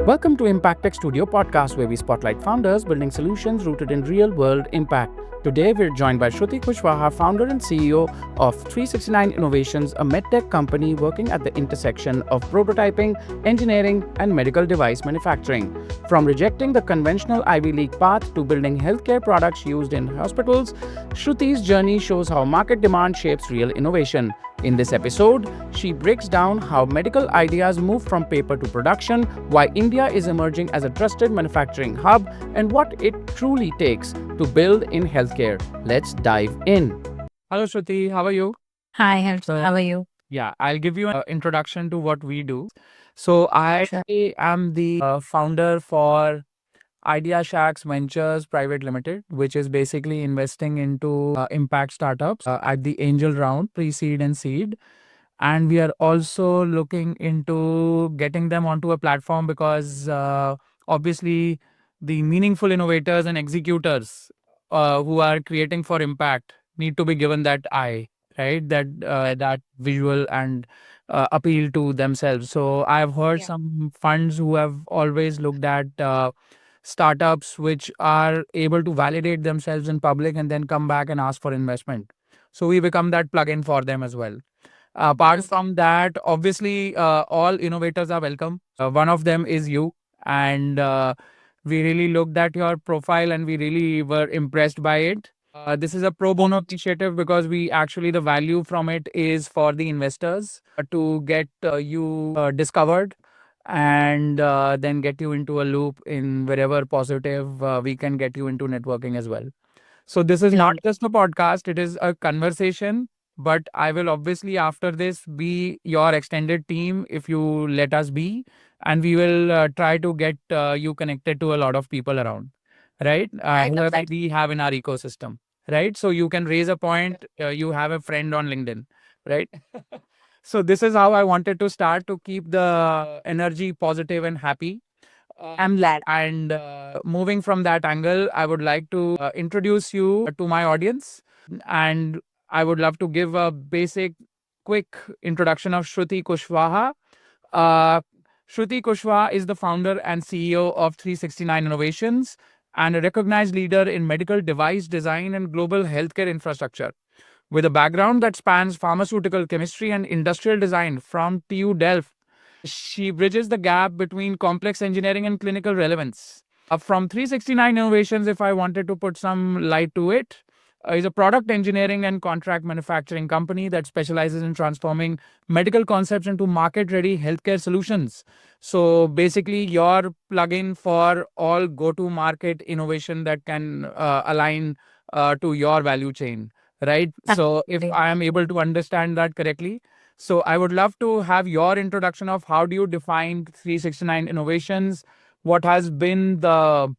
Welcome to Impact Tech Studio podcast, where we spotlight founders building solutions rooted in real-world impact. Today, we're joined by Shruti Kushwaha, founder and CEO of 369 Innovations, a medtech company working at the intersection of prototyping, engineering, and medical device manufacturing. From rejecting the conventional Ivy League path to building healthcare products used in hospitals, Shruti's journey shows how market demand shapes real innovation. In this episode, she breaks down how medical ideas move from paper to production, why India is emerging as a trusted manufacturing hub, and what it truly takes to build in healthcare. Let's dive in. Hello, Shruti. How are you? Hi, Harsh. So- How are you? Yeah, I'll give you an introduction to what we do. So, I Sure. am the founder for Idea Shacks Ventures Private Limited, which is basically investing into impact startups at the angel round, pre-seed and seed. And we are also looking into getting them onto a platform because obviously the meaningful innovators and executors who are creating for impact need to be given that eye, right? That visual and appeal to themselves. So I've heard Yeah. some funds who have always looked at startups which are able to validate themselves in public and then come back and ask for investment. So we become that plug-in for them as well. Apart from that, obviously, all innovators are welcome. One of them is you. And we really looked at your profile and we really were impressed by it. This is a pro bono initiative because we actually, the value from it is for the investors to get you discovered and then get you into a loop in wherever positive we can get you into networking as well. So this is not just a podcast, it is a conversation. But I will obviously, after this, be your extended team if you let us be. And we will try to get you connected to a lot of people around, right? Whoever we have in our ecosystem, right? So you can raise a point, you have a friend on LinkedIn, right? So this is how I wanted to start to keep the energy positive and happy. I'm glad. And moving from that angle, I would like to introduce you to my audience. And I would love to give a basic, quick introduction of Shruti Kushwaha. Uh, Shruti Kushwaha is the founder and CEO of 369 Innovations and a recognized leader in medical device design and global healthcare infrastructure. With a background that spans pharmaceutical chemistry and industrial design from TU Delft, she bridges the gap between complex engineering and clinical relevance. From 369 Innovations, if I wanted to put some light to it, is a product engineering and contract manufacturing company that specializes in transforming medical concepts into market ready healthcare solutions. So basically, your plugin for all go to market innovation that can align to your value chain, right? So if I am able to understand that correctly, so I would love to have your introduction of how do you define 369 Innovations? What has been the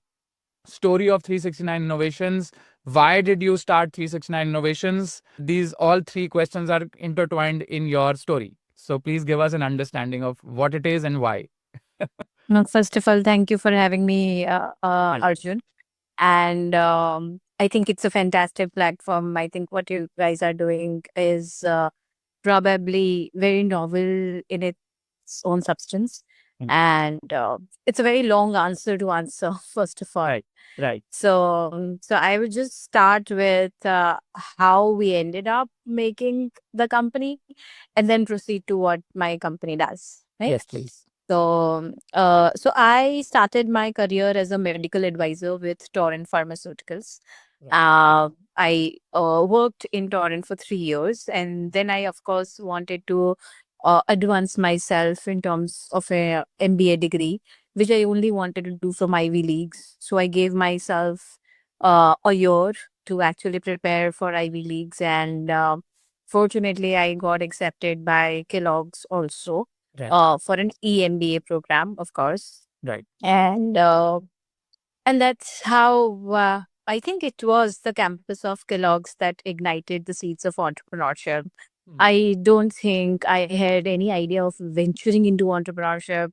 story of 369 Innovations? Why did you start 369 Innovations? These all three questions are intertwined in your story. So please give us an understanding of what it is and why. No, first of all, thank you for having me, Arjun. And I think it's a fantastic platform. I think what you guys are doing is probably very novel in its own substance. Mm. And it's a very long answer to answer, first of all. Right. So I would just start with how we ended up making the company and then proceed to what my company does. Right? Yes, please. So I started my career as a medical advisor with Torrent Pharmaceuticals. I worked in Torrent for 3 years, and then I, of course, wanted to advance myself in terms of a MBA degree, which I only wanted to do from Ivy Leagues. So I gave myself a year to actually prepare for Ivy Leagues, and fortunately, I got accepted by Kellogg's also Right. for an EMBA program, of course. Right. And that's how I think it was the campus of Kellogg's that ignited the seeds of entrepreneurship. I don't think I had any idea of venturing into entrepreneurship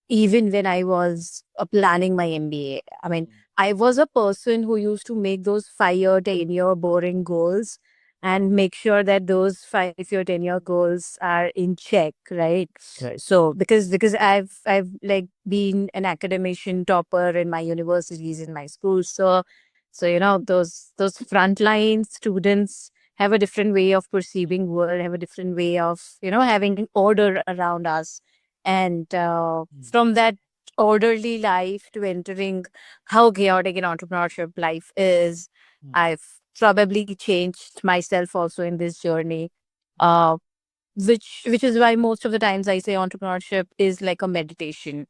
even when I was planning my MBA. I mean, I was a person who used to make those 5 year, 10 year boring goals. and make sure that those 5 year, 10 year goals are in check, right? Right. So because I've like been an academician topper in my universities, in my schools. So those frontline students have a different way of perceiving world, have a different way of having order around us. And from that orderly life to entering how chaotic an entrepreneurship life is, I've probably changed myself also in this journey. Uh, which is why most of the times I say entrepreneurship is like a meditation.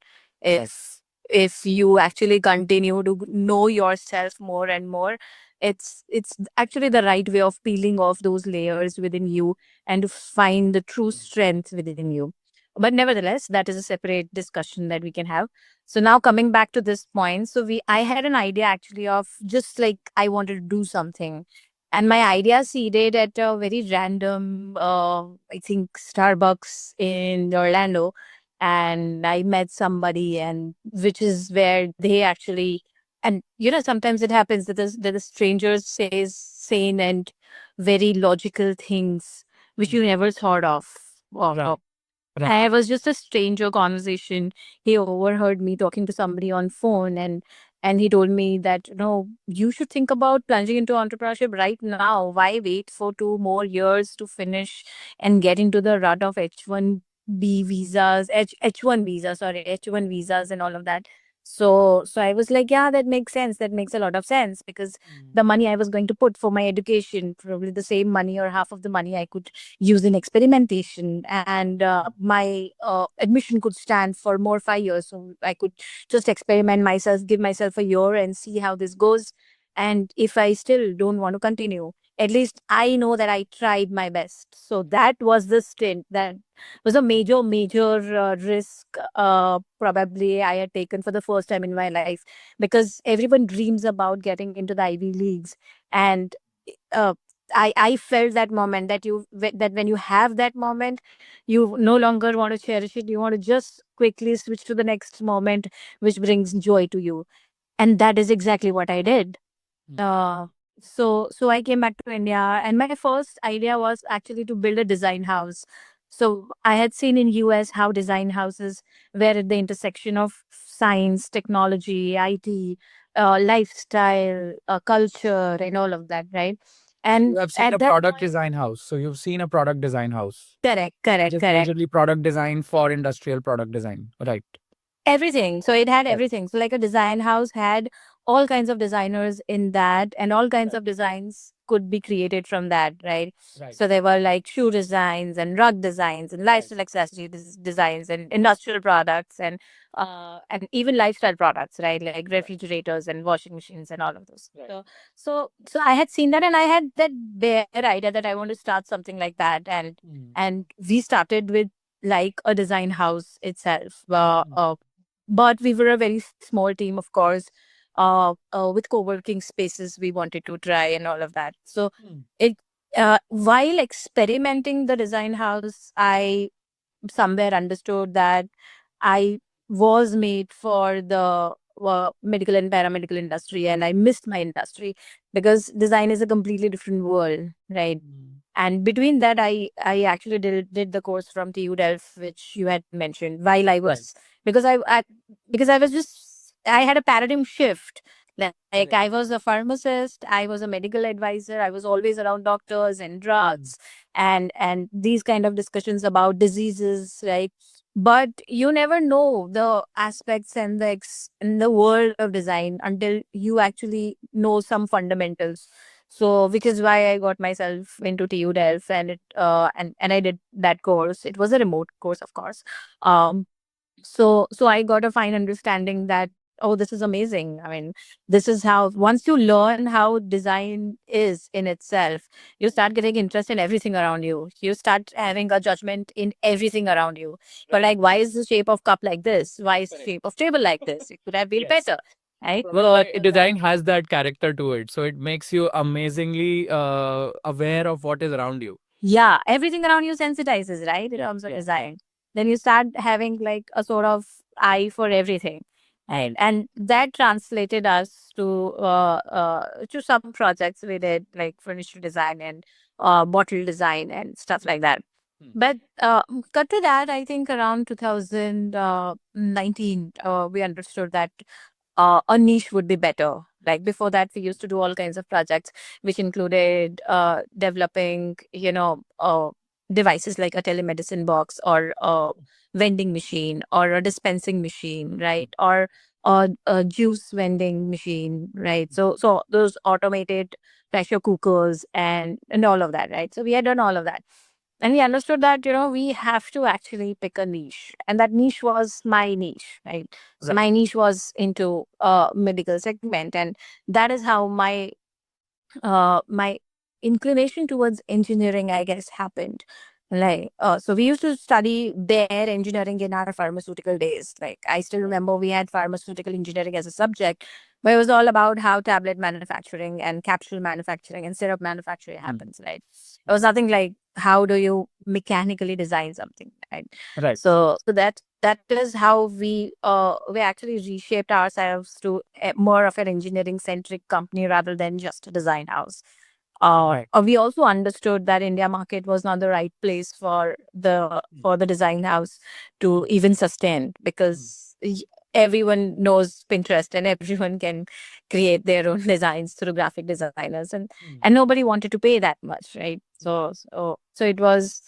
If you actually continue to know yourself more and more, it's actually the right way of peeling off those layers within you and to find the true strength within you. But nevertheless, that is a separate discussion that we can have. So now coming back to this point, so we I had an idea actually of just like I wanted to do something, and my idea seeded at a very random, I think, Starbucks in Orlando. And I met somebody, and which is where they actually, and sometimes it happens that the strangers says sane and very logical things which you never thought of. Right. Right. I was just a stranger conversation. He overheard me talking to somebody on phone, and he told me that you should think about plunging into entrepreneurship right now. Why wait for 2 more years to finish and get into the rut of H1B visas, H1 visas, sorry, H1 visas and all of that. So I was like, yeah, that makes sense. That makes a lot of sense because the money I was going to put for my education, probably the same money or half of the money I could use in experimentation, and my admission could stand for more 5 years, so I could just experiment myself, give myself a year and see how this goes. And if I still don't want to continue, at least I know that I tried my best. So that was the stint. That was a major risk, probably I had taken for the first time in my life, because everyone dreams about getting into the Ivy Leagues. And uh, I felt that moment, that when you have that moment, you no longer want to cherish it. You want to just quickly switch to the next moment, which brings joy to you. And that is exactly what I did. Uh, so I came back to India, and my first idea was actually to build a design house. So I had seen in US how design houses were at the intersection of science, technology, IT, lifestyle, culture, and all of that, right? You And have seen at a that product point, design house. So you've seen a product design house. correct, Just correct. majorly product design for industrial product design. Right. Everything. So it had Right. everything. So like a design house had all kinds of designers in that, and all kinds of designs could be created from that, right? Right. So there were like shoe designs and rug designs and lifestyle accessory designs and industrial products, and even lifestyle products, right? Like refrigerators and washing machines and all of those. Right. So I had seen that, and I had that bare idea that I want to start something like that. And we started with like a design house itself. But we were a very small team, of course, with co-working spaces we wanted to try and all of that. So it while experimenting the design house, I somewhere understood that I was made for the medical and paramedical industry, and I missed my industry because design is a completely different world, right? And between that, I actually did the course from TU Delft, which you had mentioned, while I was, because because I was just, I had a paradigm shift. Like I was a pharmacist, I was a medical advisor, I was always around doctors and drugs and these kind of discussions about diseases, right? But you never know the aspects and in the world of design until you actually know some fundamentals. So, which is why I got myself into TU Delft, and and I did that course. It was a remote course, of course. Um, so I got a fine understanding that, oh, this is amazing. I mean, this is how, once you learn how design is in itself, you start getting interest in everything around you. You start having a judgment in everything around you. But like, why is the shape of cup like this? Why is the shape of table like this? It could have been better, right? Well, design has that character to it. So it makes you amazingly aware of what is around you. Yeah, everything around you sensitizes, right? In terms of design. Then you start having like a sort of eye for everything. And that translated us to some projects we did, like furniture design and bottle design and stuff like that. Hmm. But cut to that, I think around 2019, we understood that a niche would be better. Like before that, we used to do all kinds of projects, which included developing, devices like a telemedicine box or a vending machine or a dispensing machine, right? Or a juice vending machine, right? So those automated pressure cookers and all of that, right? So we had done all of that. And we understood that, we have to actually pick a niche. And that niche was my niche, right? So Right. my niche was into medical segment. And that is how my inclination towards engineering, I guess, happened. Like, so we used to study their engineering in our pharmaceutical days. Like, I still remember we had pharmaceutical engineering as a subject, but it was all about how tablet manufacturing and capsule manufacturing and syrup manufacturing happens, right? It was nothing like how do you mechanically design something, right? Right. So that is how we actually reshaped ourselves to more of an engineering centric company rather than just a design house. Right. We also understood that India market was not the right place for the design house to even sustain, because everyone knows Pinterest and everyone can create their own designs through graphic designers, and nobody wanted to pay that much, right? So it was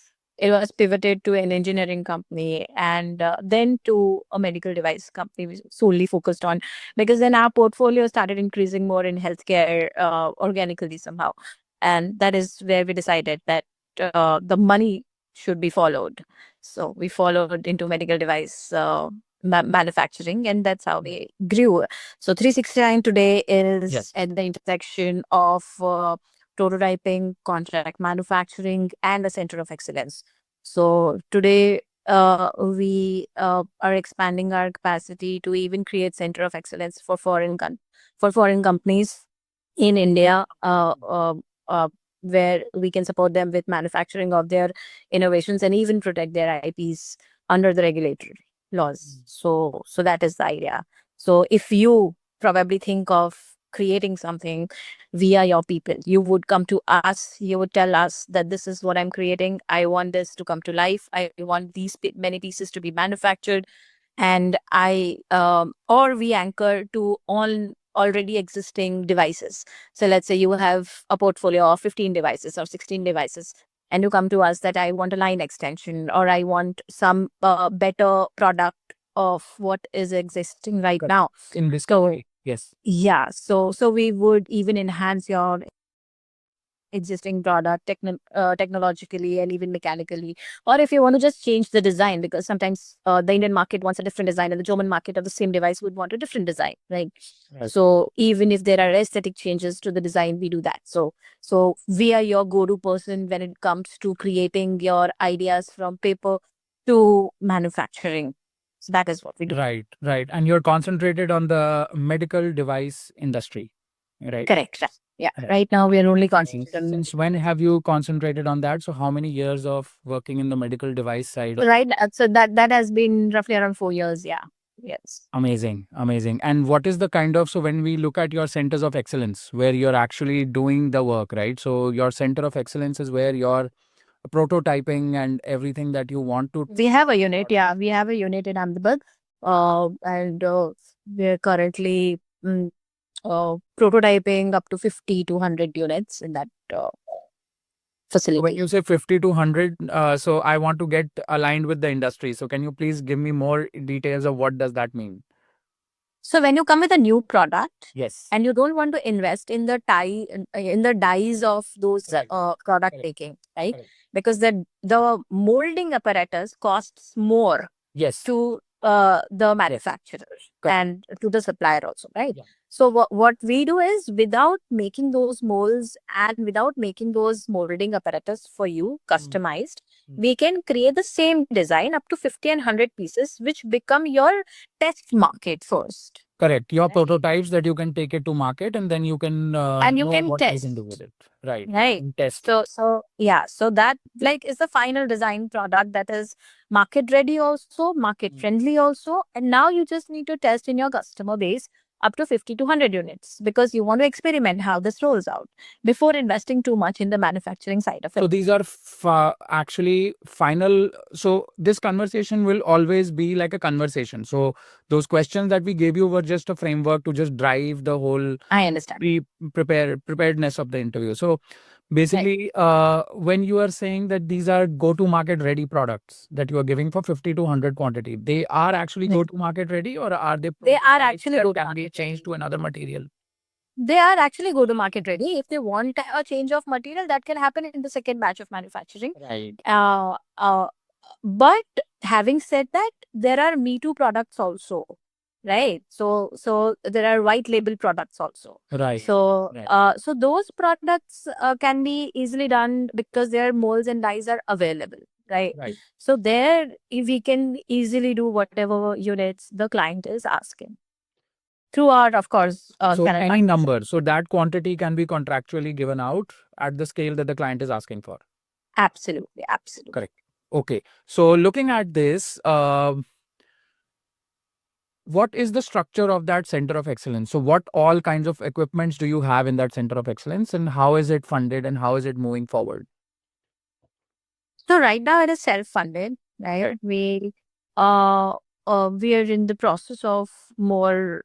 pivoted to an engineering company, and then to a medical device company we solely focused on, because then our portfolio started increasing more in healthcare organically somehow. And that is where we decided that the money should be followed. So we followed into medical device manufacturing, and that's how we grew. So 369 today is Yes. at the intersection of prototyping, contract manufacturing, and a center of excellence. So today, we are expanding our capacity to even create center of excellence for foreign companies in India, uh, where we can support them with manufacturing of their innovations and even protect their IPs under the regulatory laws. So that is the idea. So if you probably think of creating something, we are your people. You would come to us, you would tell us that this is what I'm creating. I want this to come to life. I want these many pieces to be manufactured. And or we anchor to all already existing devices. So let's say you have a portfolio of 15 devices or 16 devices, and you come to us that I want a line extension, or I want some better product of what is existing right Correct. now. In this So country. Yes. yeah, so we would even enhance your existing product technologically and even mechanically. Or if you want to just change the design, because sometimes the Indian market wants a different design and the German market of the same device would want a different design, right? Right. So even if there are aesthetic changes to the design, we do that. So we are your go-to person when it comes to creating your ideas from paper to manufacturing. So that is what we do. Right. Right. And you're concentrated on the medical device industry. Right. Correct. Yeah. Right. Right now we are only concentrated on Since when have you concentrated on that? So how many years of working in the medical device side? right. So that has been roughly around 4 years. Yeah. Yes. Amazing, amazing. And what is the kind of, so when we look at your centers of excellence, where you're actually doing the work, right? So your center of excellence is where you're prototyping and everything that you want to. We have a unit. Yeah, we have a unit in Ahmedabad, and we're currently prototyping up to 50 to 100 units in that facility. When you say 50 to 100, so I want to get aligned with the industry. So can you please give me more details of what does that mean? So when you come with a new product, Yes. and you don't want to invest in the dies of those Correct. product Correct. taking, right? Correct. Because the molding apparatus costs more Yes. to the manufacturer Correct. and to the supplier also, right? Yeah. So what we do is, without making those molds and without making those molding apparatus for you customized, we can create the same design up to 50 and 100 pieces, which become your test market first. Correct. Your Right. prototypes that you can take it to market and then you can And you know can what you test. can do with it. Right. Right. And test. So yeah, so that like is the final design product that is market ready also, market friendly also, and now you just need to test in your customer base up to 50 to 100 units, because you want to experiment how this rolls out before investing too much in the manufacturing side of it. So these are actually final. So this conversation will always be like a conversation. So those questions that we gave you were just a framework to just drive the whole I understand. preparedness of the interview. So basically, when you are saying that these are go-to-market ready products that you are giving for 50 to 100 quantity, they are actually Right. go-to-market ready, or are they? They are products actually that go can be changed to another material. They are actually go to market ready. If they want a change of material, that can happen in the second batch of manufacturing. Right. But having said that, there are Me Too products also, right? So there are white label products also. Right. So Right. so those products can be easily done because their molds and dyes are available, right? Right. So there we can easily do whatever units the client is asking through our, of course, So channel any partners. number. So that quantity can be contractually given out at the scale that the client is asking for. Absolutely, absolutely. Correct. Okay. So looking at this, what is the structure of that center of excellence? So what all kinds of equipments do you have in that center of excellence, and how is it funded, and how is it moving forward? So right now it is self-funded, right? We are in the process of more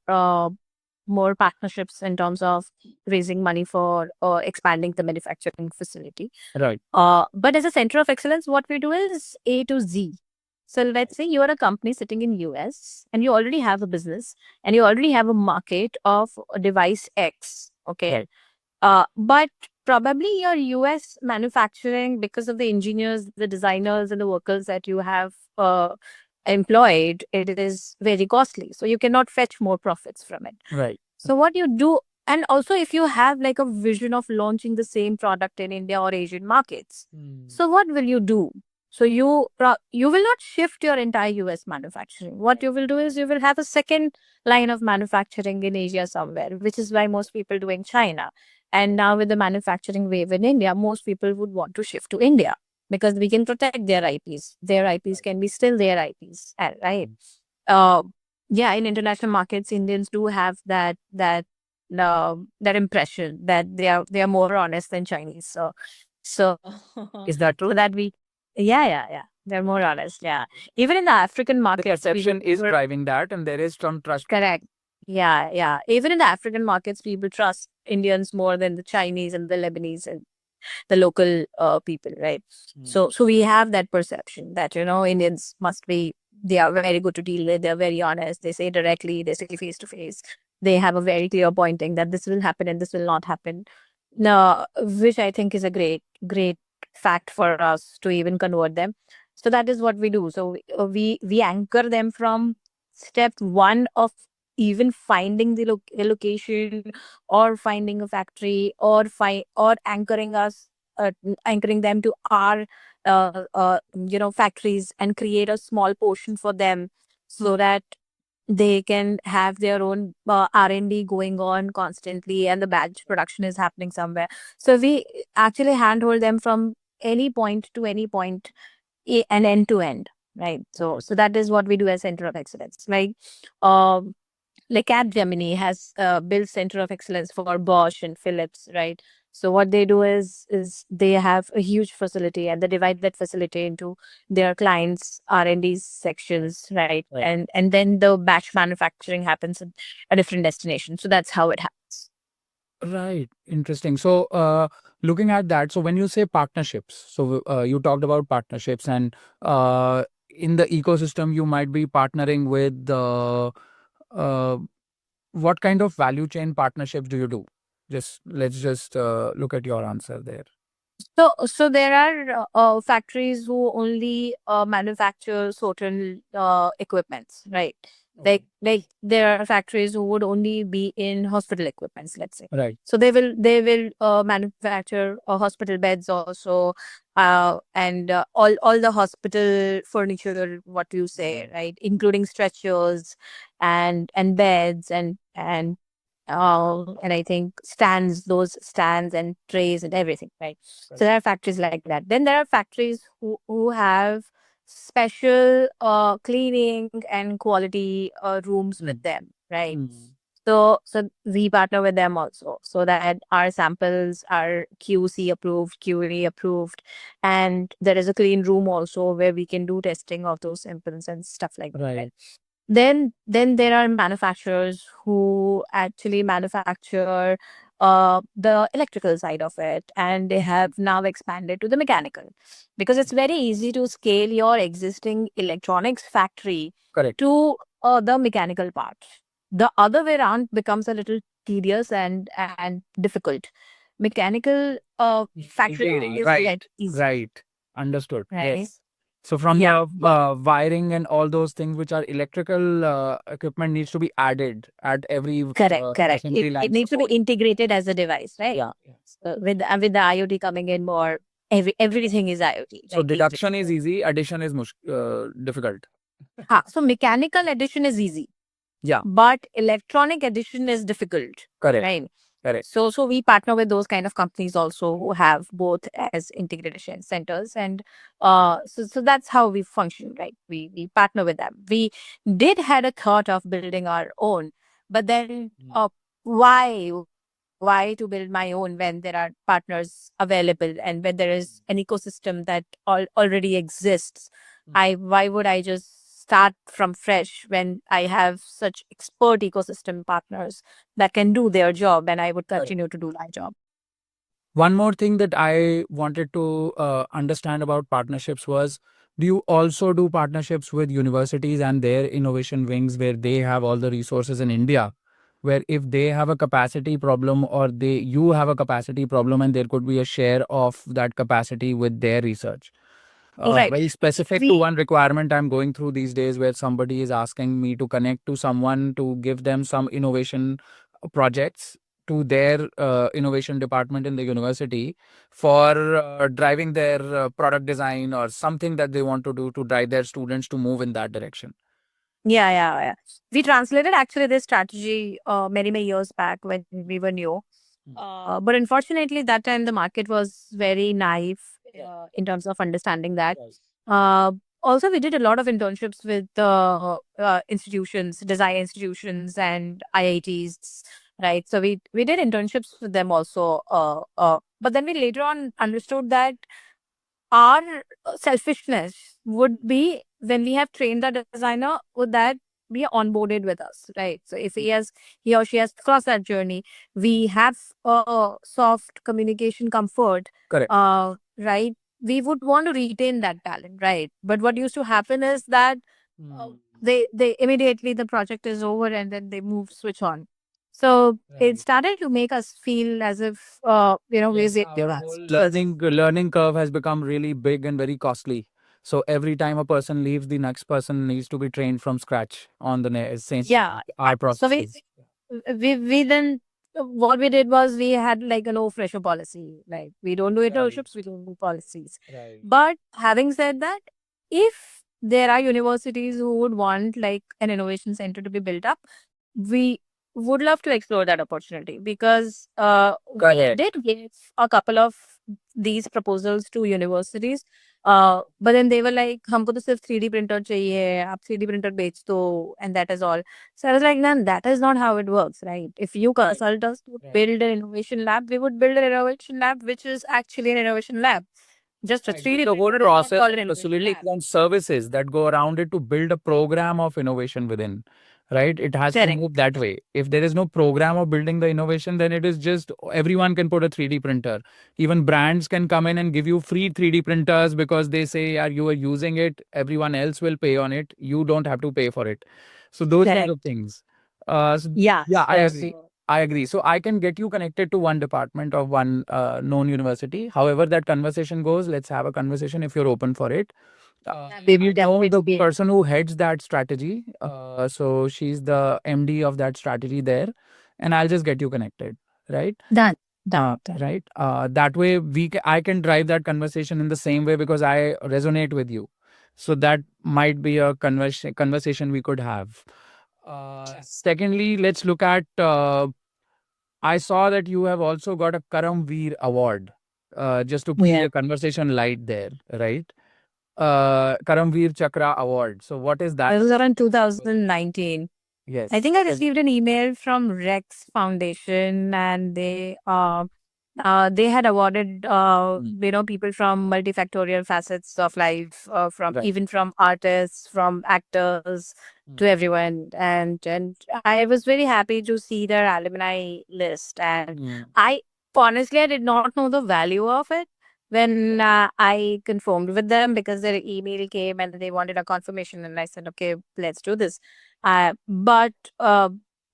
partnerships in terms of raising money for expanding the manufacturing facility. Right. But as a center of excellence, what we do is A to Z. So let's say you are a company sitting in US and you already have a business and you already have a market of device X. Okay. Right. But probably your US manufacturing, because of the engineers, the designers, and the workers that you have employed, it is very costly. So you cannot fetch more profits from it. Right. So what you do, and also if you have like a vision of launching the same product in India or Asian markets, so what will you do? So you will not shift your entire US manufacturing. What you will do is you will have a second line of manufacturing in Asia somewhere, which is why most people do in China. And now with the manufacturing wave in India, most people would want to shift to India because we can protect their IPs. Their IPs can be still their IPs, right? Uh, yeah, in international markets, Indians do have that impression that they are more honest than Chinese. So Is that true? that we, yeah, they're more honest. Yeah, even in the African The markets, perception is driving that, and there is some trust. correct. Yeah. Even in the African markets, people trust Indians more than the Chinese and the Lebanese and the local people, right? So we have that perception that Indians must be, they are very good to deal with. They're very honest. They say directly. They say face to face. They have a very clear pointing that this will happen and this will not happen. No, which I think is a great fact for us to even convert them. So that is what we do. So we anchor them from step one of even finding the location or finding a factory or anchoring us, anchoring them to our factories and create a small portion for them so that they can have their own R&D going on constantly and the batch production is happening somewhere. So we actually handhold them from any point to any point, and end to end, right? So that is what we do as Center of Excellence. Um, like Capgemini has built Center of Excellence for Bosch and Philips, right? So what they do is they have a huge facility and they divide that facility into their clients' R&D sections, right? Right. And then the batch manufacturing happens at a different destination. So that's how it happens. Right. Interesting. So, looking at that, so when you say partnerships, so you talked about partnerships, and in the ecosystem, you might be partnering with uh, what kind of value chain partnerships do you do? Let's just look at your answer there. So there are factories who only manufacture certain equipments, right? Like there are factories who would only be in hospital equipments, let's say. Right. So they will manufacture hospital beds also, and all the hospital furniture, what you say, right, including stretchers and beds and I think those stands and trays and everything, right? So there are factories like that. Then there are factories who have special cleaning and quality rooms with them, right? So we partner with them also, so that our samples are QC approved, QA approved, and there is a clean room also where we can do testing of those samples and stuff like that. Right. Then there are manufacturers who actually manufacture the electrical side of it, and they have now expanded to the mechanical, because it's very easy to scale your existing electronics factory Correct. to the mechanical part. The other way around becomes a little tedious and difficult. Mechanical factory Integrating. is Right. get easy, Right. Understood. right? Yes. So from Yeah. the wiring and all those things which are electrical equipment needs to be added at every Correct. assembly It line needs to be support. integrated as a device, right? Yeah. With the IoT coming in more, everything is IoT. So deduction is easy, addition is difficult. So mechanical addition is easy, Yeah. but electronic addition is difficult, Correct. right? Correct. So we partner with those kind of companies also who have both as integration centers, and so that's how we function, right? We partner with them. We did had a thought of building our own, but then why why to build my own when there are partners available and when there is an ecosystem that already exists? Why would I just start from fresh when I have such expert ecosystem partners that can do their job, and I would continue to do my job? One more thing that I wanted to understand about partnerships was, do you also do partnerships with universities and their innovation wings where they have all the resources in India? Where if they have a capacity problem or you have a capacity problem, and there could be a share of that capacity with their research. Right. Very specific to one requirement I'm going through these days, where somebody is asking me to connect to someone to give them some innovation projects to their innovation department in the university for driving their product design or something that they want to do to drive their students to move in that direction. Yeah. We translated actually this strategy many years back when we were new. But unfortunately, that time the market was very naive in terms of understanding that. Uh, Also, we did a lot of internships with institutions, design institutions, and IITs, right? So we did internships with them also. But then we later on understood that our selfishness would be when we have trained the designer, would that be onboarded with us, right? So if he or she has crossed that journey, we have soft communication comfort, Correct. right? We would want to retain that talent, right? But what used to happen is that they immediately the project is over and then they switch on. So it started to make us feel as if Learning curve has become really big and very costly. So every time a person leaves, the next person needs to be trained from scratch on the same our So processes. we then what we did was we had like a no fresher policy. Like we don't do internships, we don't do policies. But having said that, if there are universities who would want like an innovation center to be built up, we would love to explore that opportunity, because we did give a couple of these proposals to universities. But then they were like, हमको तो सिर्फ 3D printer चाहिए, आप 3D printer बेच दो, and that is all. So I was like, man, that is not how it works, right? If you consult us to build an innovation lab, we would build an innovation lab which is actually an innovation lab. Just a 3D The whole printer is not process, called an innovation facilities lab. and services that go around it to build a program of innovation within, right? It has to Correct. move that way. If there is no program of building the innovation, then it is just everyone can put a 3D printer. Even brands can come in and give you free 3D printers because they say, yeah, you are using it, everyone else will pay on it. You don't have to pay for it. So those kind of things. Yeah, I agree. I agree. So I can get you connected to one department of one known university. However, that conversation goes, let's have a conversation if you're open for it. We will I know the definitely- person who heads that strategy. So she's the MD of that strategy there, and I'll just get you connected, right? Done. Right. That way, I can drive that conversation in the same way because I resonate with you. So that might be a conversation we could have. Secondly, let's look at. I saw that you have also got a Karamveer Award. Just to keep the conversation light there, right? Karamveer Chakra Award. So what is that? It was around 2019. Yes. I think I received an email from Rex Foundation, and they had awarded people from multifactorial facets of life, from Right. even from artists, from actors to Mm. everyone, and I was very happy to see their alumni list. And Mm. I honestly I did not know the value of it when I confirmed with them, because their email came and they wanted a confirmation, and I said, okay, let's do this. Uh, but uh,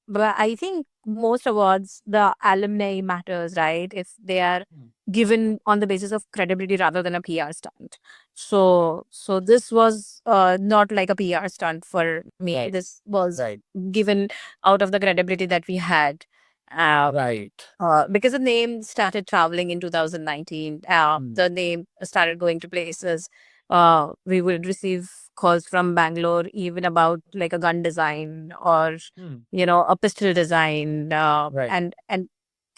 but I think most awards, the alumni matters, right? If they are Mm. given on the basis of credibility rather than a PR stunt. So this was not like a PR stunt for me. Right. This was Right. given out of the credibility that we had. Right. Because the name started traveling in 2019. Mm. The name started going to places. We would receive calls from Bangalore, even about like a gun design or Mm. a pistol design, Right.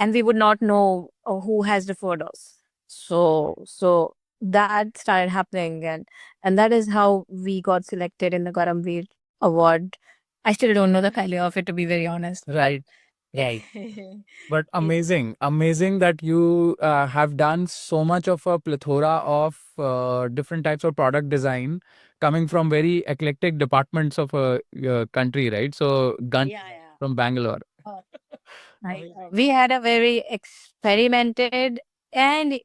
and we would not know who has referred us. So that started happening, and that is how we got selected in the Karamveer Award. I still don't know the value of it, to be very honest. Right. Right. But It- amazing that you have done so much of a plethora of different types of product design coming from very eclectic departments of a country, right? So gun yeah, yeah. from Bangalore. Uh, Amazing. we had a very experimented and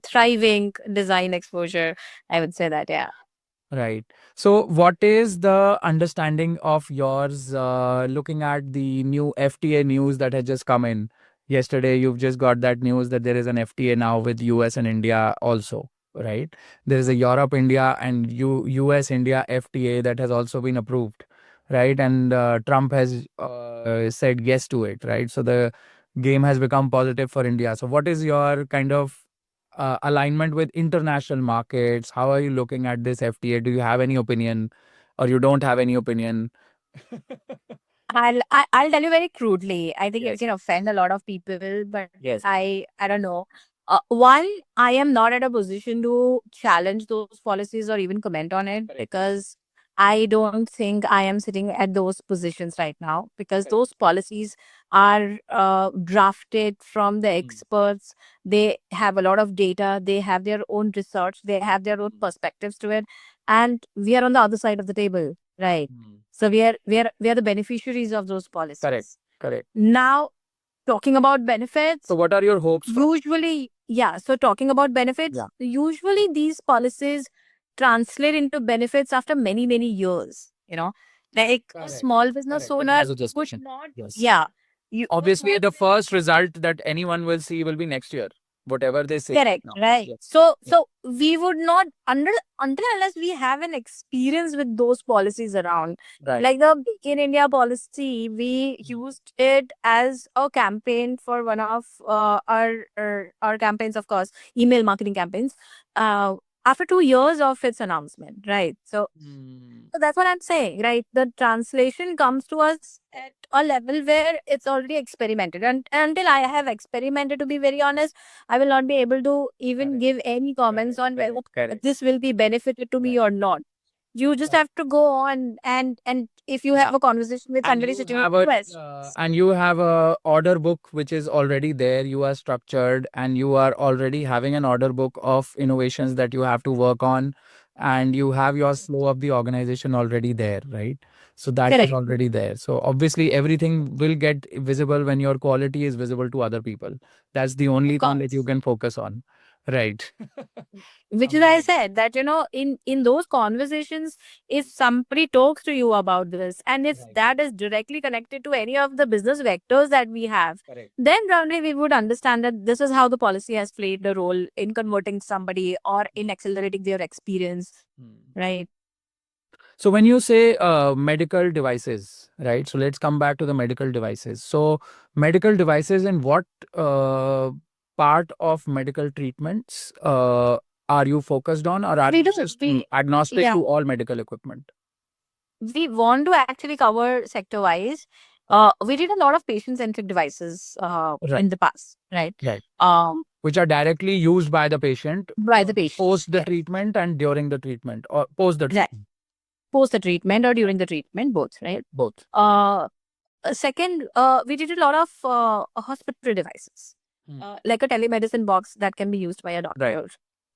thriving design exposure. I would say that, yeah. Right. So, what is the understanding of yours looking at the new FTA news that has just come in yesterday? You've just got that news that there is an FTA now with US and India also, right? There is a Europe India and US India FTA that has also been approved, right? And Trump has said yes to it, right? So the game has become positive for India. So, what is your kind of alignment with international markets? How are you looking at this FTA? Do you have any opinion, or you don't have any opinion? I'll tell you very crudely. I think it Yes. can offend a lot of people, but Yes. I don't know. One, I am not at a position to challenge those policies or even comment on it, Correct. because I don't think I am sitting at those positions right now, because Correct. those policies are drafted from the Mm. experts. They have a lot of data. They have their own research. They have their own Mm. perspectives to it, and we are on the other side of the table, right? Mm. So we are the beneficiaries of those Correct. policies. Correct. Now, talking about benefits, So, what are your hopes from? usually, yeah. So talking about benefits, Yeah. usually these policies translate into benefits after many, many years. Like a Correct. small business Correct. owner As a would gestation. not, Yes. yeah. You Obviously, the first result that anyone will see will be next year, whatever they say correct, now. right? Yes. So Yeah. so we would not until unless we have an experience with those policies around. Right. Like the Make in India policy, we used it as a campaign for one of our campaigns, of course, email marketing campaigns. After 2 years of its announcement, right? Mm. So that's what I'm saying, right? The translation comes to us at a level where it's already experimented. And until I have experimented, to be very honest, I will not be able to even Correct. give any comments Correct. on whether Correct. this will be benefited to me Right. or not. You just Right. have to go on, and if you have Yeah. a conversation with And somebody you sitting have in a US, and you have a order book which is already there. You are structured, and you are already having an order book of innovations that you have to work on, and you have your flow of the organization already there, right? So that is correct. already there. So obviously everything will get visible when your quality is visible to other people. That's the only Of thing that you course. can focus on, right? Which is I Amazing. said that in those conversations, if somebody talks to you about this, and if Right. that is directly connected to any of the business vectors that we have, Correct. then probably we would understand that this is how the policy has played a role in converting somebody or in accelerating their experience, Hmm. right? So when you say medical devices, right? So let's come back to the medical devices. So medical devices, in what uh, part of medical treatments are you focused on, or are We you do. just We agnostic Yeah. to all medical equipment? We want to actually cover sector wise. We did a lot of patient centric devices Right. in the past, right? Right. Um, Which are directly used by the patient by the patient. post the Yes. treatment and during the treatment, or post the Right. treatment. post the treatment or during the treatment, both, right? Both. Second, we did a lot of hospital devices, Hmm. like a telemedicine box that can be used by a doctor,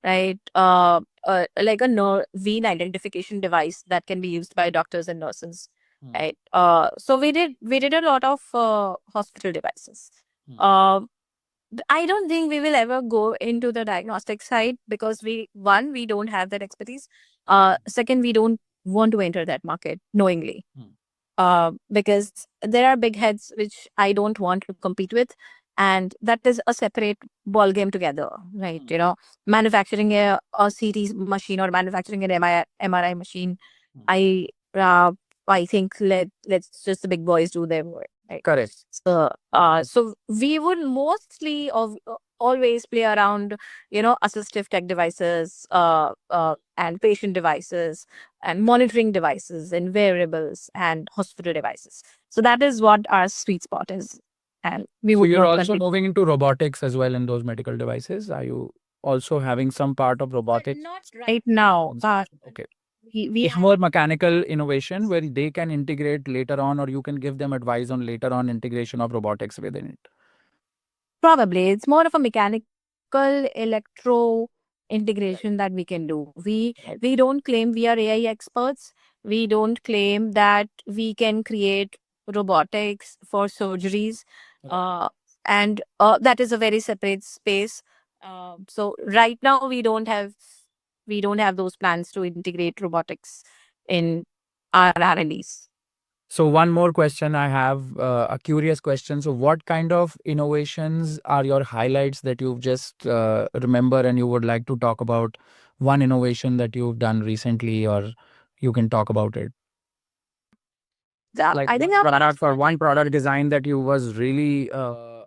Right. right? Like a vein identification device that can be used by doctors and nurses, Hmm. right? So we did a lot of hospital devices. Hmm. I don't think we will ever go into the diagnostic side because we don't have that expertise. Second, we don't want to enter that market knowingly. Hmm. Because there are big heads which I don't want to compete with, and that is a separate ball game together, right? Hmm. You know, manufacturing a CT machine or manufacturing an MRI machine, Hmm. I uh, I think let's just the big boys do their work, right? Correct. So we would mostly always play around, assistive tech devices, and patient devices, and monitoring devices, and wearables, and hospital devices. So that is what our sweet spot is, and we So would you're not also continue. moving into robotics as well in those medical devices. Are you also having some part of robotics? Not right now. Okay. We It's more mechanical innovation where they can integrate later on, or you can give them advice on later on integration of robotics within it. Probably it's more of a mechanical electro integration that we can do. We don't claim we are AI experts. We don't claim that we can create robotics for surgeries. Uh, and that is a very separate space. So right now we don't have those plans to integrate robotics in our R&Ds. So one more question I have, a curious question. So what kind of innovations are your highlights that you've just remember and you would like to talk about? One innovation that you've done recently, or you can talk about it. Like I think one product or one product design that you was really a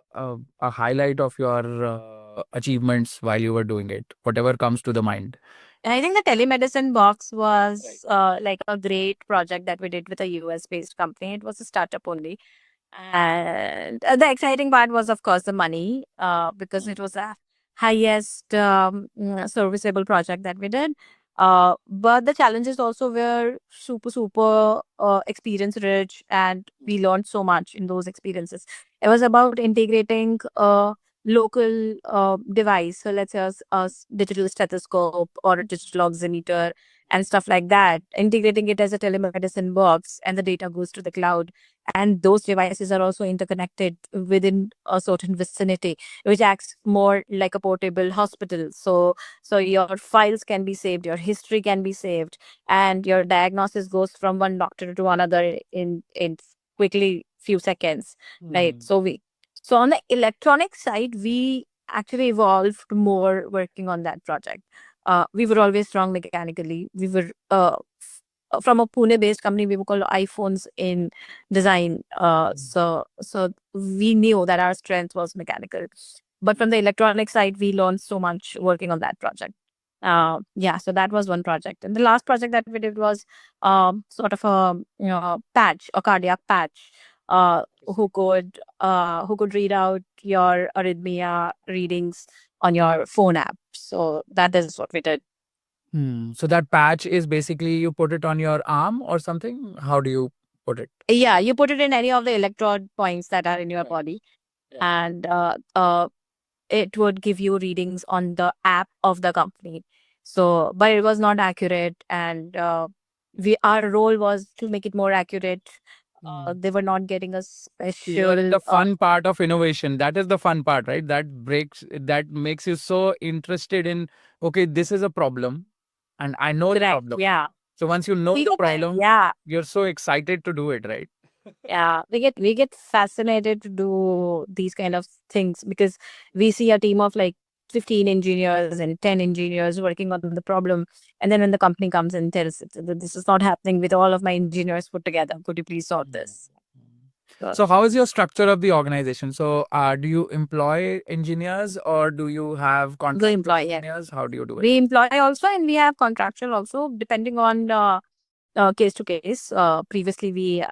highlight of your achievements while you were doing it. Whatever comes to the mind. I think the telemedicine box was like a great project that we did with a US based company. It was a startup only. And the exciting part was, of course, the money, because it was the highest serviceable project that we did. But the challenges also were super, super experience rich, and we learned so much in those experiences. It was about integrating local device. So let's say a digital stethoscope or a digital oximeter and stuff like that, integrating it as a telemedicine box, and the data goes to the cloud. And those devices are also interconnected within a certain vicinity, which acts more like a portable hospital. So your files can be saved, your history can be saved, and your diagnosis goes from one doctor to another in quickly few seconds, right? So on the electronic side, we actually evolved more working on that project. We were always strong mechanically. We were from a Pune-based company. We were called iPhones in design. So we knew that our strength was mechanical. But from the electronic side, we learned so much working on that project. Yeah, so that was one project. And the last project that we did was sort of a patch, a cardiac patch, who could read out your arrhythmia readings on your phone app. So that is what we did. So that patch is basically you put it on your arm or something. How do you put it? Yeah, you put it in any of the electrode points that are in your body, and it would give you readings on the app of the company. So, but it was not accurate, and our role was to make it more accurate. They were not getting a You're in special. the fun part of innovation. That is the fun part, right? That makes you so interested in, okay, this is a problem and I know the Correct. problem. Yeah. So once you know the problem, Yeah. you're so excited to do it, right? Yeah, we get fascinated to do these kind of things because we see a team of like 15 engineers and 10 engineers working on the problem, and then when the company comes and tells it that this is not happening with all of my engineers put together, could you please solve this? So how is your structure of the organization? So do you employ engineers or do you have contract employ, yeah. engineers? How do you do it? We employ also, and we have contractual also, depending on case to case. Previously, we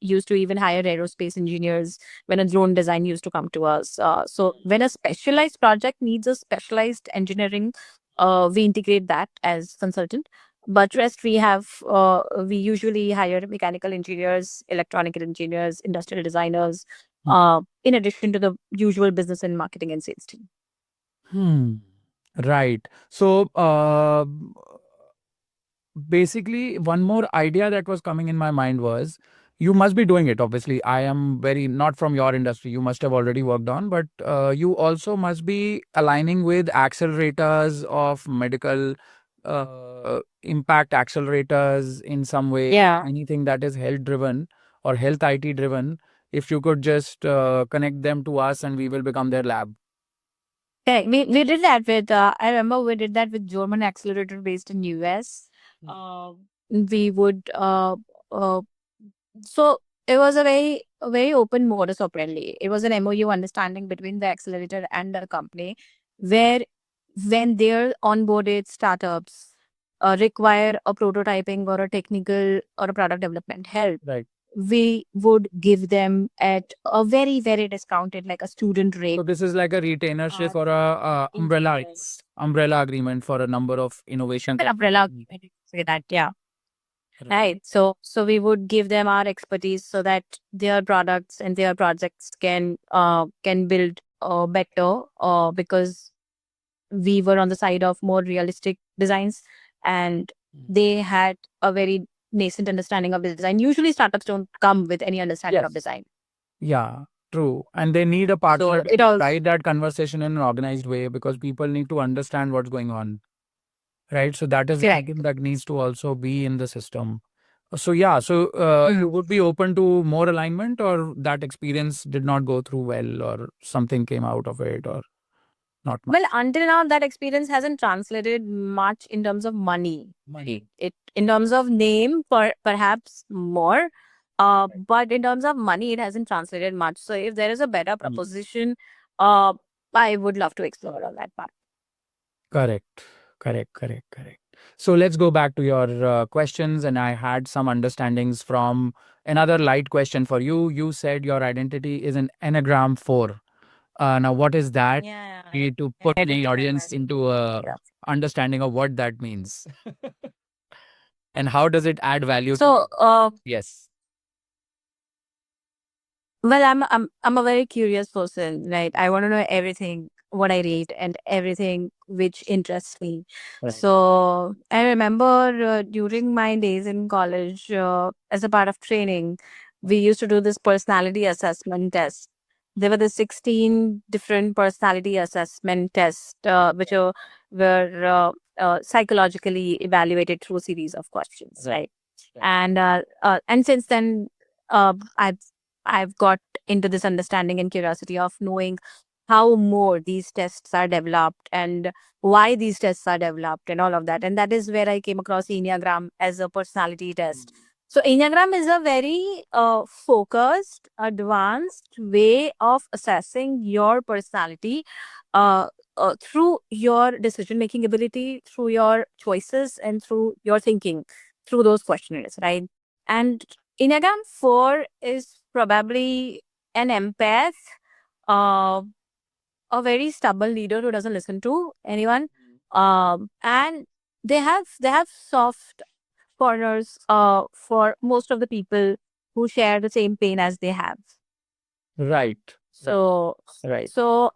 used to even hire aerospace engineers when a drone design used to come to us. So when a specialized project needs a specialized engineering, we integrate that as consultant. But rest we usually hire mechanical engineers, electronic engineers, industrial designers, in addition to the usual business and marketing and sales team. Hmm. Right. So, basically, one more idea that was coming in my mind was you must be doing it. Obviously, I am very not from your industry. You must have already worked on, but you also must be aligning with accelerators of medical impact accelerators in some way. Yeah. Anything that is health driven or health IT driven. If you could just connect them to us, and we will become their lab. Yeah, we did that with I remember we did that with German accelerator based in US. We would so it was a very open modus operandi. It was an MOU understanding between the accelerator and the company, where when their onboarded startups require a prototyping or a technical or a product development help, Right. we would give them at a very very discounted, like a student rate. So this is like a retainership or a umbrella agreement for a number of innovation. An umbrella agreement, you could say that, yeah. Right. So we would give them our expertise so that their products and their projects can build better, because we were on the side of more realistic designs, and they had a very nascent understanding of design. Usually startups don't come with any understanding of Yes. design. Yeah, true. And they need a partner it to all guide that conversation in an organized way because people need to understand what's going on. Right. So that is correct. something that needs to also be in the system. So yeah, so you would be open to more alignment, or that experience did not go through well, or something came out of it, or not much. Well, until now, that experience hasn't translated much in terms of money. It in terms of name, perhaps more, but in terms of money, it hasn't translated much. So, if there is a better proposition, uh, I would love to explore on that part. Correct. Correct. So let's go back to your questions. And I had some understandings from another light question for you. You said your identity is an Enneagram 4. Now, what is that? Yeah, Need to put the audience into a yeah. understanding of what that means and how does it add value. So, Yes. well, I'm a very curious person, right? I want to know everything, what I read, and everything which interests me. Right. So I remember during my days in college, as a part of training, we used to do this personality assessment test. There were the 16 different personality assessment tests, which were psychologically evaluated through a series of questions, right? And since then, I've got into this understanding and curiosity of knowing how more these tests are developed and why these tests are developed and all of that. And that is where I came across Enneagram as a personality test. So Enneagram is a very focused, advanced way of assessing your personality through your decision-making ability, through your choices, and through your thinking, through those questionnaires, right? And Enneagram 4 is probably an empath, uh, a very stubborn leader who doesn't listen to anyone, and they have soft corners for most of the people who share the same pain as they have. Right. So Right. so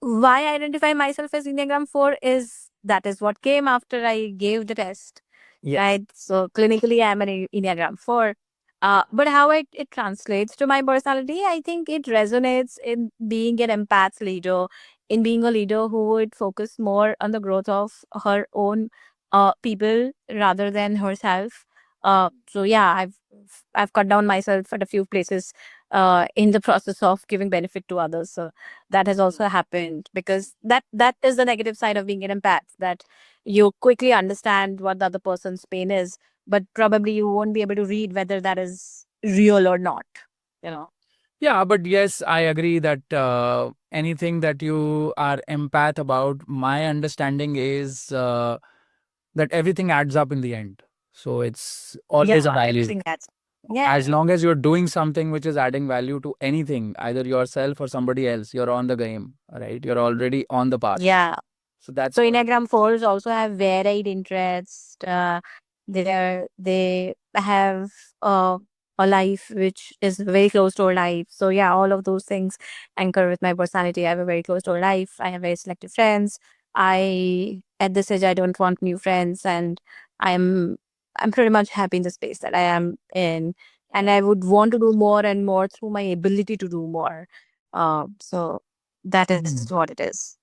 why I identify myself as Enneagram 4 is that is what came after I gave the test. Yes. Right. So clinically, I'm an Enneagram 4. But how it translates to my personality, I think it resonates in being an empath leader, in being a leader who would focus more on the growth of her own people rather than herself. So yeah, I've cut down myself at a few places in the process of giving benefit to others. So that has also happened because that is the negative side of being an empath, that you quickly understand what the other person's pain is, but probably you won't be able to read whether that is real or not, you know. Yeah, but yes, I agree that anything that you are empath about, my understanding is that everything adds up in the end. So it's always a value. Everything adds. Yeah. As long as you're doing something which is adding value to anything, either yourself or somebody else, you're on the game, right? You're already on the path. Yeah. So that's So Enneagram 4s also have varied interest. They have a life which is very close to our life. So yeah, all of those things anchor with my personality. I have a very close to our life. I have very selective friends. I at this age I don't want new friends, and I'm I'm pretty much happy in the space that I am in, and I would want to do more and more through my ability to do more. So that is what it is.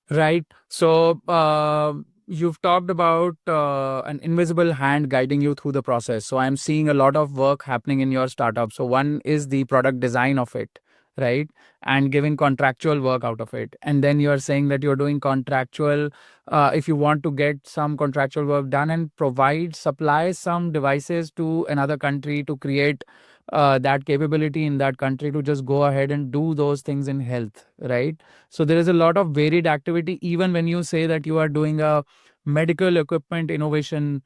right. So you've talked about an invisible hand guiding you through the process. So I'm seeing a lot of work happening in your startup. So one is the product design of it, right? And giving contractual work out of it. And then you're saying that you're doing contractual, if you want to get some contractual work done and provide, supply some devices to another country to create that capability in that country to just go ahead and do those things in health, right? So there is a lot of varied activity, even when you say that you are doing a medical equipment innovation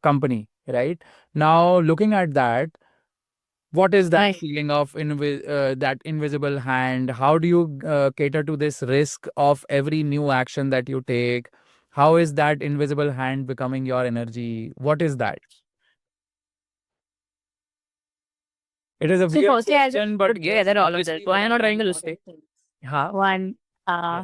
company, right? Now, looking at that, what is that Right. feeling of that invisible hand? How do you cater to this risk of every new action that you take? How is that invisible hand becoming your energy? What is that? It is a See, weird firstly, I just question, put but yes, together all of obviously this. Why am I not trying to list it? huh? One, Yeah.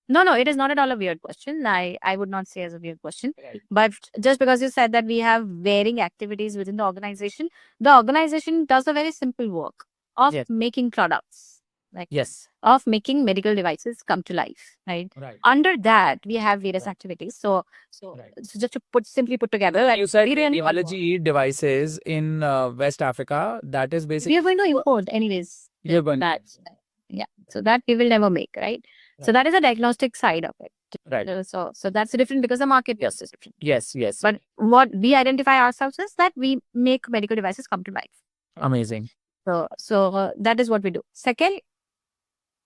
no, it is not at all a weird question. I would not say as a weird question. Right. But just because you said that we have varying activities within the organization does a very simple work of Yes. making products, like Yes. of making medical devices come to life, right? Right. Under that, we have various Right. activities. So, Right. so just to simply put together, You said we really radiology devices in West Africa. That is we basically are going to import anyways. you're going. That yeah. So that we will never make, right? So Right. that is a diagnostic side of it. Right. So that's different because the market is different. Yes. Yes. But what we identify ourselves is that we make medical devices come to life. Amazing. So that is what we do. Second,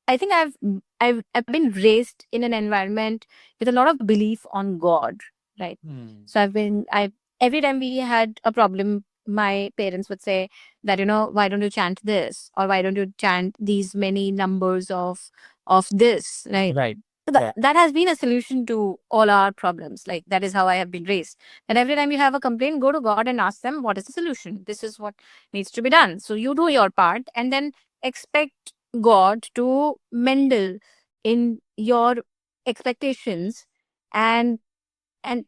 I think I've been raised in an environment with a lot of belief on God, right? So I every time we had a problem, my parents would say that, why don't you chant this, or why don't you chant these many numbers of this, right? Right. So that has been a solution to all our problems. Like, that is how I have been raised. And every time you have a complaint, go to God and ask them, what is the solution? This is what needs to be done. So you do your part and then expect God to mendel in your expectations and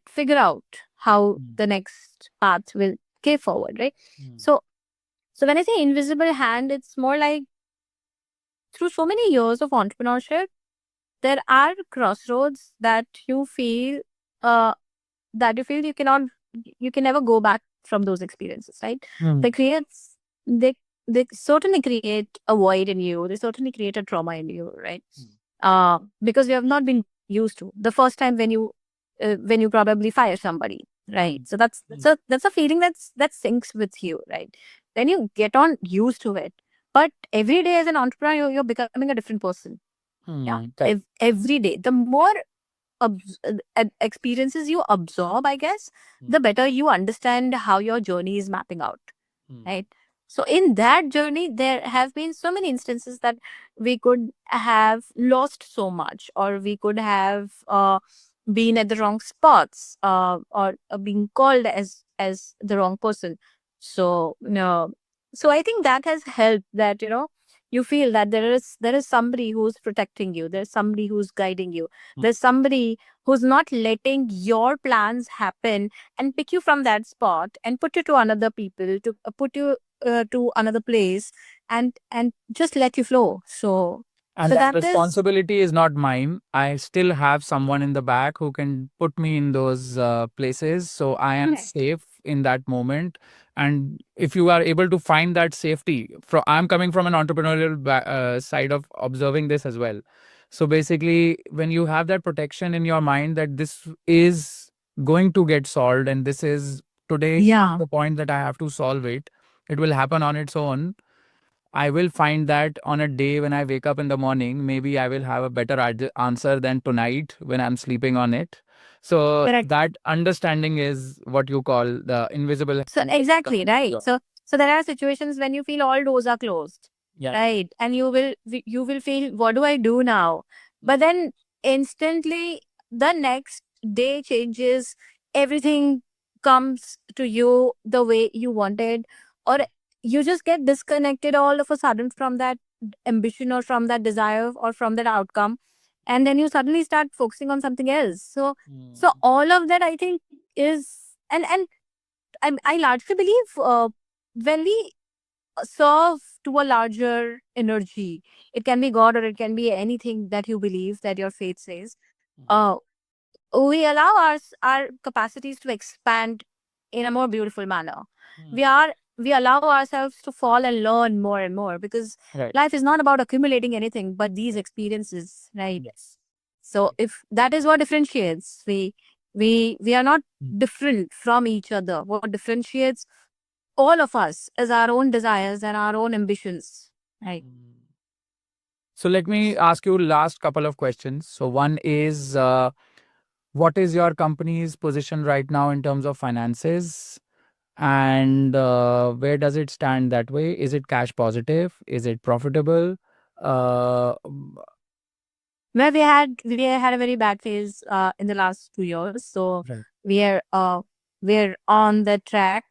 figure out how the next path will go forward, right? So so when I say invisible hand, it's more like through so many years of entrepreneurship, there are crossroads uh that you feel you can never go back from those experiences, right? They creates they they certainly create a void in you. They certainly create a trauma in you, right? Because you have not been used to the first time when you probably fire somebody, right? So that's a feeling that sinks with you, right? Then you get on used to it, but every day as an entrepreneur, you're becoming a different person. Yeah. Correct. Every day, the more experiences you absorb, I guess, the better you understand how your journey is mapping out, right? So in that journey, there have been so many instances that we could have lost so much, or we could have been at the wrong spots, or being called as the wrong person. So no, so I think that has helped, that you feel that there is somebody who's protecting you, there's somebody who's guiding you, there's somebody who's not letting your plans happen and pick you from that spot and put you to another people, to put you to another place, and just let you flow. And So that that is responsibility is not mine. I still have someone in the back who can put me in those places. So I am correct. safe in that moment. And if you are able to find that safety, I'm coming from an entrepreneurial side of observing this as well. So basically, when you have that protection in your mind that this is going to get solved and this is today Yeah. the point that I have to solve it, it will happen on its own. I will find that on a day when I wake up in the morning, maybe I will have a better answer than tonight when I'm sleeping on it. So Correct. that understanding is what you call the invisible. So exactly, right. Yeah. So there are situations when you feel all doors are closed, Yeah. right? And you will feel, what do I do now? but then instantly the next day changes, everything comes to you the way you wanted, or you just get disconnected all of a sudden from that ambition or from that desire or from that outcome, and then you suddenly start focusing on something else. So all of that, I think, is, and I largely believe, when we serve to a larger energy, it can be God or it can be anything that you believe, that your faith says, uh, we allow our capacities to expand in a more beautiful manner. We are we allow ourselves to fall and learn more and more, because Right. life is not about accumulating anything but these experiences, right? Yes. So if that is what differentiates, we are not different from each other. What differentiates all of us is our own desires and our own ambitions, right? So let me ask you last couple of questions. So one is, what is your company's position right now in terms of finances? And where does it stand that way? Is it cash positive? Is it profitable? Where we had a very bad phase in the last 2 years. So Right. we are we're on the track.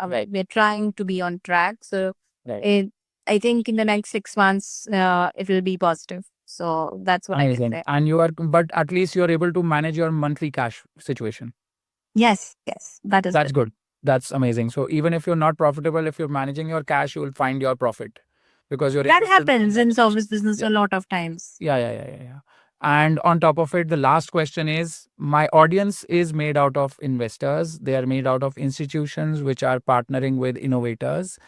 Right. We're trying to be on track. So Right. I think in the next 6 months it will be positive. So that's what I can Amazing. say. And you are, but at least you're able to manage your monthly cash situation. Yes, that is That's good. good. That's amazing. So even if you're not profitable, if you're managing your cash, you will find your profit because you're That able to. happens in service business Yeah. a lot of times. Yeah. And on top of it, the last question is, my audience is made out of investors. They are made out of institutions which are partnering with innovators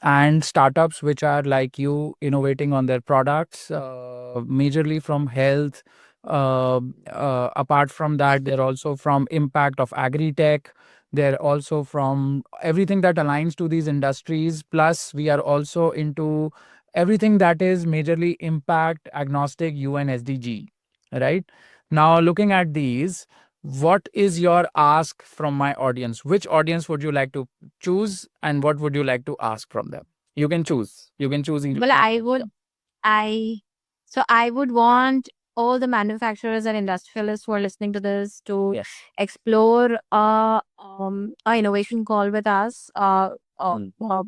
and startups which are like you, innovating on their products, majorly from health. Apart from that, they're also from impact of agri-tech. They're also from everything that aligns to these industries. Plus, we are also into everything that is majorly impact agnostic UN SDG. Right now, looking at these, what is your ask from my audience? Which audience would you like to choose, and what would you like to ask from them? You can choose. You can choose. Well, I so I would want all the manufacturers and industrialists who are listening to this to Yes. explore a innovation call with us.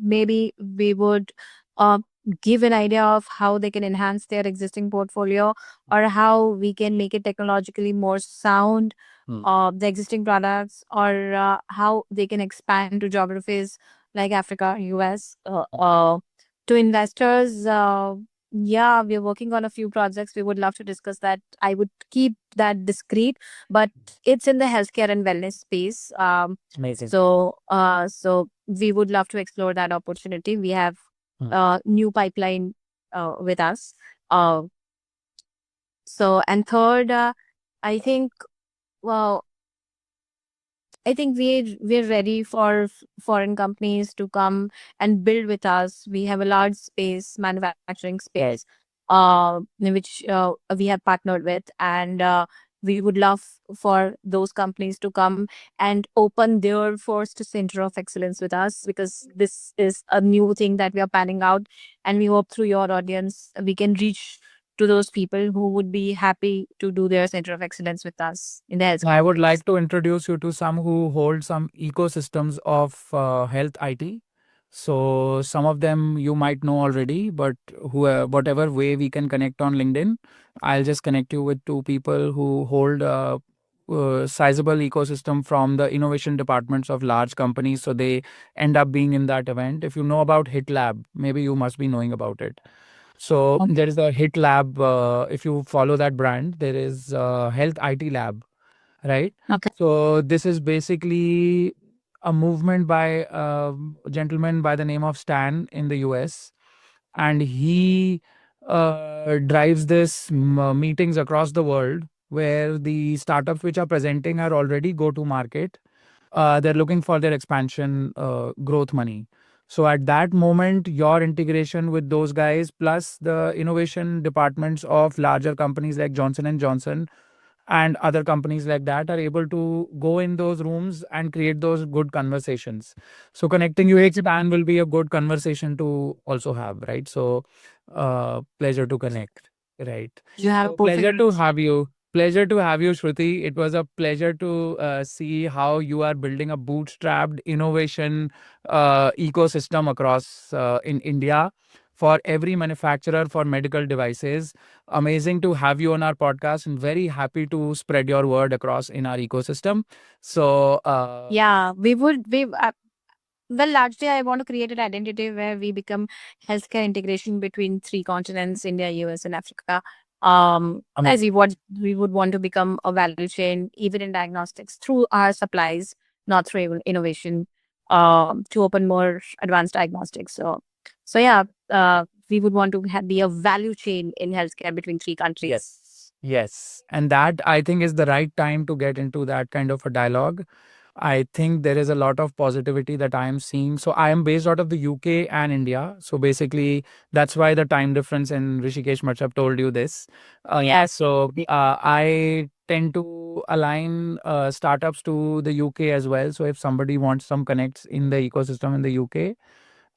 Maybe we would uh, give an idea of how they can enhance their existing portfolio, or how we can make it technologically more sound, the existing products, or how they can expand to geographies like Africa, US. To investors, yeah, we're working on a few projects. We would love to discuss that. I would keep that discreet, but it's in the healthcare and wellness space. Amazing. So we would love to explore that opportunity. We have new pipeline with us. Uh, and third, I think, well, I think we're ready for foreign companies to come and build with us. We have a large space, manufacturing space, which we have partnered with, and we would love for those companies to come and open their first center of excellence with us, because this is a new thing that we are planning out, and we hope through your audience we can reach to those people who would be happy to do their center of excellence with us in the health. I would like to introduce you to some who hold some ecosystems of health IT. So some of them you might know already, but whatever way we can connect on LinkedIn, I'll just connect you with two people who hold sizable ecosystem from the innovation departments of large companies. So they end up being in that event. If you know about Hit Lab, maybe you must be knowing about it. So there is a Hit Lab. If you follow that brand, there is a Health IT Lab, right? Okay. So this is basically a movement by a gentleman by the name of Stan in the US, and he drives this meetings across the world where the startups which are presenting are already go to market. They're looking for their expansion growth money. So at that moment, your integration with those guys plus the innovation departments of larger companies like Johnson and Johnson and other companies like that are able to go in those rooms and create those good conversations. So connecting UX Japan will be a good conversation to also have, right? So pleasure to connect. Right. You have a So pleasure to perfect. have you. Pleasure to have you, Shruti. It was a pleasure to see how you are building a bootstrapped innovation ecosystem across in India for every manufacturer for medical devices. Amazing to have you on our podcast, and very happy to spread your word across in our ecosystem. So, Yeah, well, largely, I want to create an identity where we become healthcare integration between three continents: India, US, and Africa. As we would want to become a value chain, even in diagnostics, through our supplies, not through innovation, to open more advanced diagnostics. So yeah, we would want to be a value chain in healthcare between three countries. yes. And that I think is the right time to get into that kind of a dialogue. I think there is a lot of positivity that I am seeing. So I am based out of the UK and India. So basically, that's why the time difference, and Rishikesh must have told you this. Yes. So I tend to align startups to the UK as well. So if somebody wants some connects in the ecosystem in the UK,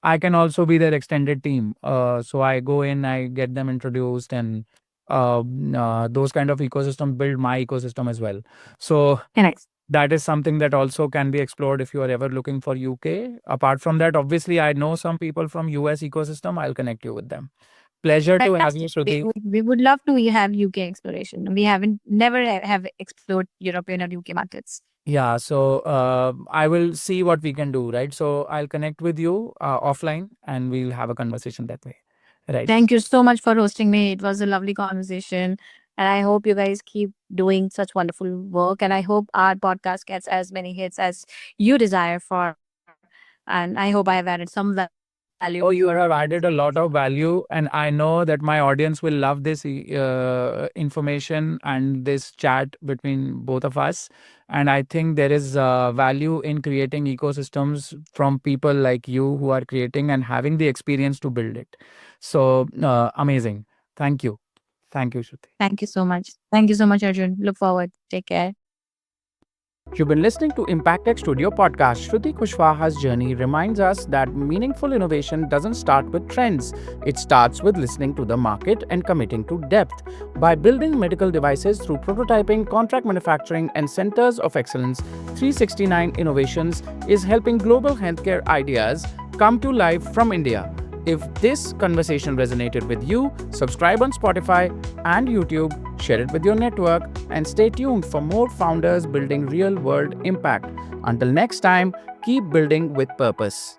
I can also be their extended team. So I go in, I get them introduced, and those kind of ecosystem build my ecosystem as well. So Correct. that is something that also can be explored if you are ever looking for UK. Apart from that, obviously, I know some people from US ecosystem. I'll connect you with them. Pleasure to have you, Fantastic. Shruti. We would love to have UK exploration. We haven't never have explored European or UK markets. Yeah, so I will see what we can do, right? So I'll connect with you offline, and we'll have a conversation that way, right? Thank you so much for hosting me. It was a lovely conversation. And I hope you guys keep doing such wonderful work. And I hope our podcast gets as many hits as you desire for. And I hope I have added some value. Oh, you have added a lot of value, and I know that my audience will love this information and this chat between both of us. And I think there is value in creating ecosystems from people like you who are creating and having the experience to build it. So amazing. Thank you. Thank you, Shruti. Thank you so much. Thank you so much, Arjun. Look forward. Take care. You've been listening to Impact Tech Studio podcast. Shruti Kushwaha's journey reminds us that meaningful innovation doesn't start with trends. It starts with listening to the market and committing to depth. By building medical devices through prototyping, contract manufacturing, and centers of excellence, 369 Innovations is helping global healthcare ideas come to life from India. If this conversation resonated with you, subscribe on Spotify and YouTube, share it with your network, and stay tuned for more founders building real world impact. Until next time, keep building with purpose.